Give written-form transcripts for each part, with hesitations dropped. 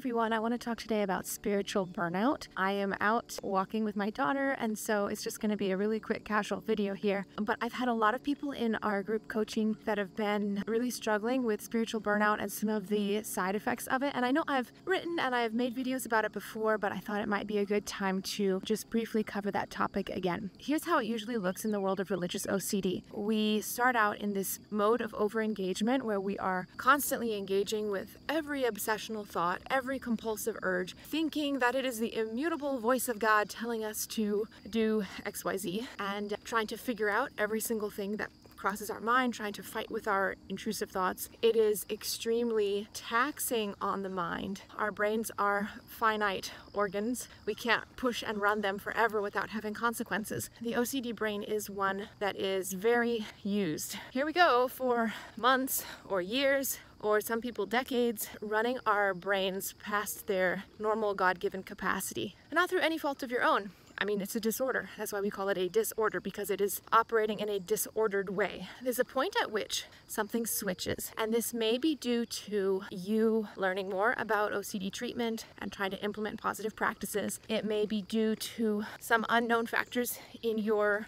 everyone, I want to talk today about spiritual burnout. I am out walking with my daughter, and so it's just going to be a really quick casual video here. But I've had a lot of people in our group coaching that have been really struggling with spiritual burnout and some of the side effects of it. And I know I've written and I've made videos about it before, but I thought it might be a good time to just briefly cover that topic again. Here's how it usually looks in the world of religious OCD. We start out in this mode of over-engagement where we are constantly engaging with every obsessional thought, every compulsive urge, thinking that it is the immutable voice of God telling us to do XYZ, and trying to figure out every single thing that crosses our mind, trying to fight with our intrusive thoughts. It is extremely taxing on the mind. Our brains are finite organs. We can't push and run them forever without having consequences. The OCD brain is one that is very used. Here we go for months or years, or some people decades, running our brains past their normal God-given capacity. And not through any fault of your own. I mean, it's a disorder. That's why we call it a disorder, because it is operating in a disordered way. There's a point at which something switches, and this may be due to you learning more about OCD treatment and trying to implement positive practices. It may be due to some unknown factors in your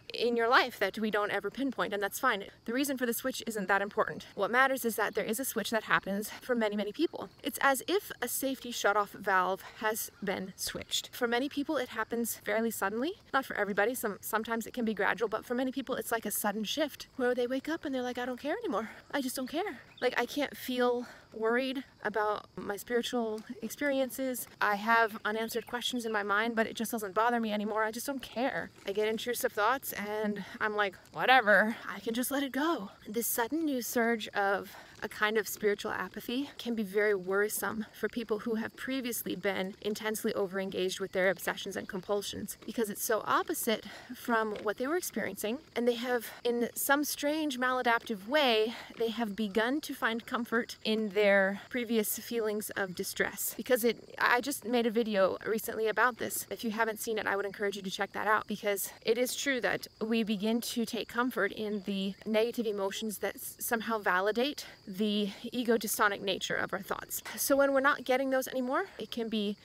life that we don't ever pinpoint, and that's fine. The reason for the switch isn't that important. What matters is that there is a switch that happens for many, many people. It's as if a safety shutoff valve has been switched. For many people, it happens fairly suddenly. Not for everybody. Sometimes it can be gradual, but for many people it's like a sudden shift where they wake up and they're like, I don't care anymore. I just don't care. Like, I can't feel worried about my spiritual experiences. I have unanswered questions in my mind, but it just doesn't bother me anymore. I just don't care. I get intrusive thoughts and I'm like, whatever, I can just let it go. This sudden new surge of a kind of spiritual apathy can be very worrisome for people who have previously been intensely overengaged with their obsessions and compulsions, because it's so opposite from what they were experiencing, and they have, in some strange maladaptive way, they have begun to find comfort in their previous feelings of distress. Because I just made a video recently about this. If you haven't seen it, I would encourage you to check that out, because it is true that we begin to take comfort in the negative emotions that somehow validate the ego-dystonic nature of our thoughts. So when we're not getting those anymore, it can be,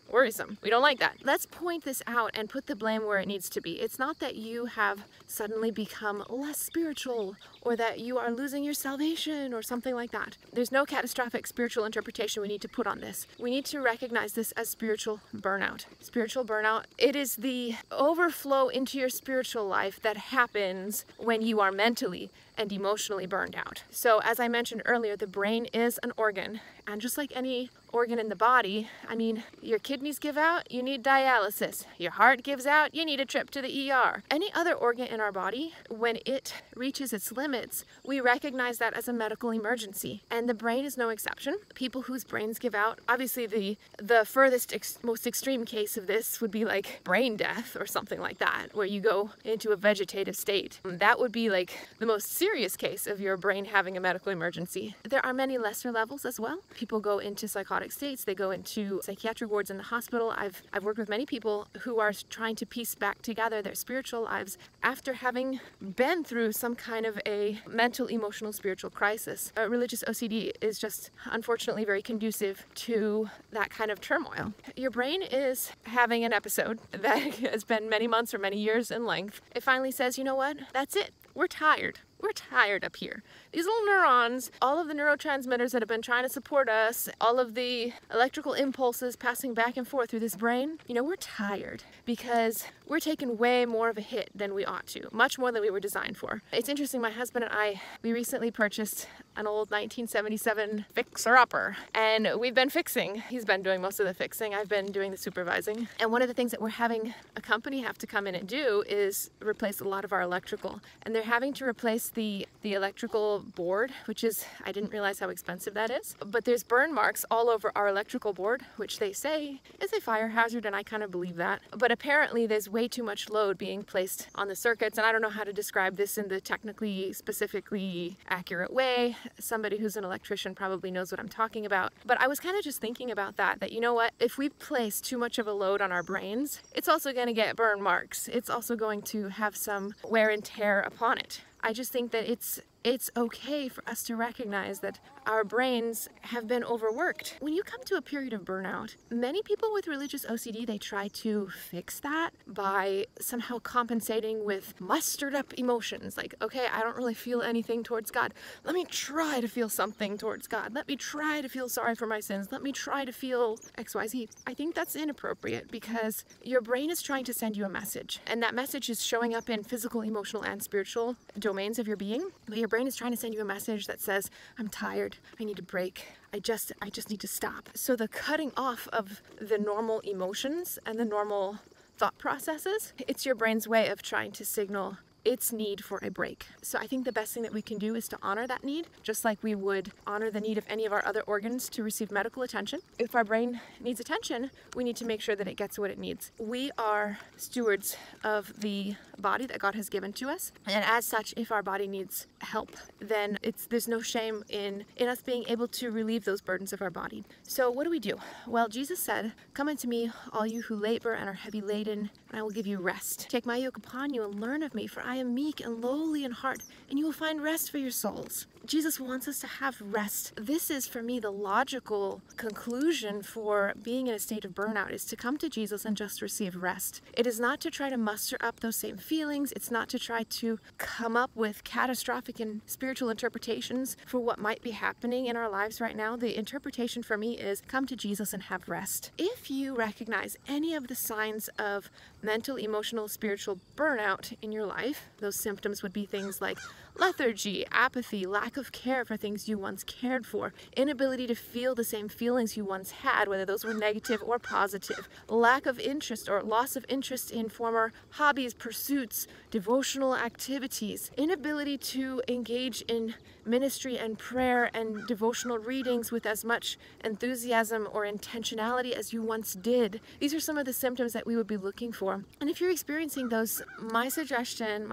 worrisome. We don't like that. Let's point this out and put the blame where it needs to be. It's not that you have suddenly become less spiritual or that you are losing your salvation or something like that. There's no catastrophic spiritual interpretation we need to put on this. We need to recognize this as spiritual burnout. Spiritual burnout, it is the overflow into your spiritual life that happens when you are mentally and emotionally burned out. So as I mentioned earlier, the brain is an organ, and just like any organ in the body, I mean, your kidneys give out, you need dialysis. Your heart gives out, you need a trip to the ER. Any other organ in our body, when it reaches its limits, we recognize that as a medical emergency, and the brain is no exception. People whose brains give out, obviously the furthest, most extreme case of this would be like brain death or something like that, where you go into a vegetative state. That would be like the most serious case of your brain having a medical emergency. There are many lesser levels as well. People go into psychotic states, they go into psychiatric wards in the hospital. I've worked with many people who are trying to piece back together their spiritual lives after having been through some kind of a mental, emotional, spiritual crisis. Religious OCD is just unfortunately very conducive to that kind of turmoil. Your brain is having an episode that has been many months or many years in length. It finally says, you know what? That's it. We're tired. We're tired up here. These little neurons, all of the neurotransmitters that have been trying to support us, all of the electrical impulses passing back and forth through this brain, we're tired because we're taking way more of a hit than we ought to, much more than we were designed for. It's interesting, my husband and I, we recently purchased an old 1977 fixer-upper, and we've been fixing. He's been doing most of the fixing. I've been doing the supervising. And one of the things that we're having a company have to come in and do is replace a lot of our electrical. And they're having to replace the electrical board, which is, I didn't realize how expensive that is. But there's burn marks all over our electrical board, which they say is a fire hazard, and I kind of believe that. But apparently there's way too much load being placed on the circuits, and I don't know how to describe this in the technically, specifically accurate way. Somebody who's an electrician probably knows what I'm talking about. But I was kind of just thinking about that you know what, if we place too much of a load on our brains, it's also going to get burn marks. It's also going to have some wear and tear upon it. I just think that it's It's okay for us to recognize that our brains have been overworked. When you come to a period of burnout, many people with religious OCD, they try to fix that by somehow compensating with mustered up emotions. Like, okay, I don't really feel anything towards God. Let me try to feel something towards God. Let me try to feel sorry for my sins. Let me try to feel XYZ. I think that's inappropriate because your brain is trying to send you a message, and that message is showing up in physical, emotional, and spiritual domains of your being. But your brain is trying to send you a message that says, I'm tired, I need a break, I just need to stop. So the cutting off of the normal emotions and the normal thought processes, it's your brain's way of trying to signal its need for a break. So I think the best thing that we can do is to honor that need, just like we would honor the need of any of our other organs to receive medical attention. If our brain needs attention, we need to make sure that it gets what it needs. We are stewards of the body that God has given to us, and as such, if our body needs help, then there's no shame in us being able to relieve those burdens of our body. So what do? Well, Jesus said, "Come unto me, all you who labor and are heavy laden, and I will give you rest. Take my yoke upon you and learn of me, for I am meek and lowly in heart, and you will find rest for your souls." Jesus wants us to have rest. This is, for me, the logical conclusion for being in a state of burnout, is to come to Jesus and just receive rest. It is not to try to muster up those same feelings. It's not to try to come up with catastrophic and spiritual interpretations for what might be happening in our lives right now. The interpretation for me is come to Jesus and have rest. If you recognize any of the signs of mental, emotional, spiritual burnout in your life, those symptoms would be things like lethargy, apathy, lack of care for things you once cared for, inability to feel the same feelings you once had, whether those were negative or positive, lack of interest or loss of interest in former hobbies, pursuits, devotional activities, inability to engage in ministry and prayer and devotional readings with as much enthusiasm or intentionality as you once did. These are some of the symptoms that we would be looking for. And if you're experiencing those, my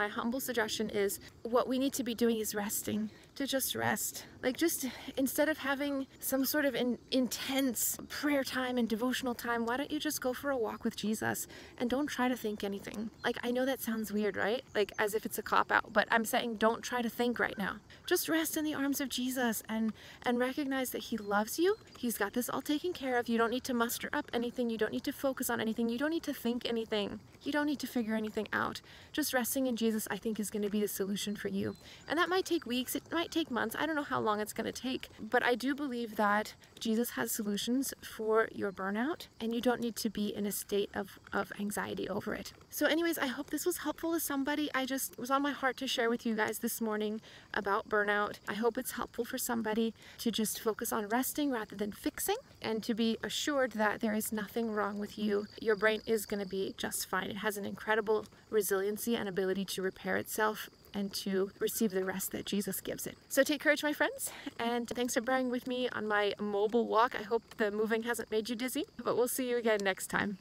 humble suggestion is what we need to be doing is resting. To just rest. Like, just instead of having some sort of intense prayer time and devotional time, why don't you just go for a walk with Jesus and don't try to think anything? Like, I know that sounds weird, right? Like, as if it's a cop-out, but I'm saying don't try to think right now. Just rest in the arms of Jesus and recognize that He loves you. He's got this all taken care of. You don't need to muster up anything. You don't need to focus on anything. You don't need to think anything. You don't need to figure anything out. Just resting in Jesus, I think, is going to be the solution for you. And that might take weeks. It might take months. I don't know how long it's going to take, but I do believe that Jesus has solutions for your burnout, and you don't need to be in a state of anxiety over it. So anyways, I hope this was helpful to somebody. It was on my heart to share with you guys this morning about burnout. I hope it's helpful for somebody to just focus on resting rather than fixing, and to be assured that there is nothing wrong with you. Your brain is going to be just fine. It has an incredible resiliency and ability to repair itself and to receive the rest that Jesus gives it. So take courage, my friends, and thanks for bearing with me on my mobile walk. I hope the moving hasn't made you dizzy, but we'll see you again next time.